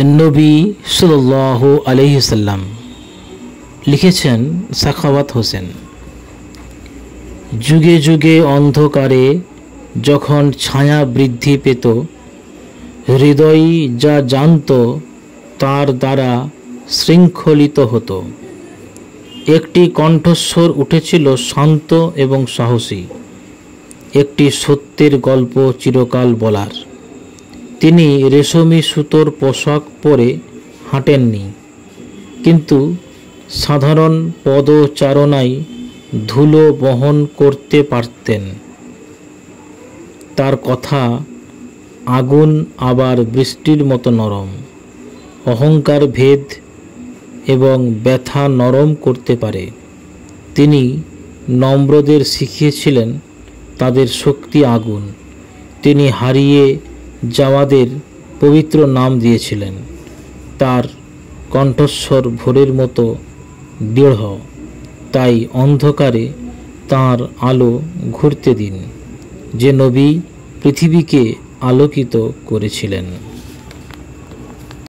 নবী সাল্লাল্লাহু আলাইহি সাল্লাম লিখেছেন সাখাওয়াত হোসেন, যুগে যুগে অন্ধকারে যখন ছায়া বৃদ্ধি পেত, হৃদয় যা জানত তার দ্বারা শৃঙ্খলিত হতো। একটি কণ্ঠস্বর উঠেছিল শান্ত এবং সাহসী, একটি সত্যের গল্প চিরকাল বলার। তিনি রেশমি সুতোর পোশাক পরে হাঁটেননি, কিন্তু সাধারণ পদচারণায় ধুলো বহন করতে পারতেন। তার কথা আগুন আবার বৃষ্টির মতো নরম, অহংকার ভেদ এবং ব্যথা নরম করতে পারে। তিনি নম্রদের শিখিয়েছিলেন তাদের শক্তি আগুন। তিনি হারিয়ে যাওয়াদের পবিত্র নাম দিয়েছিলেন। তার কণ্ঠস্বর ভোরের মতো দৃঢ়, তাই অন্ধকারে তাঁর আলো ঘুরতে দিন, যে নবী পৃথিবীকে আলোকিত করেছিলেন।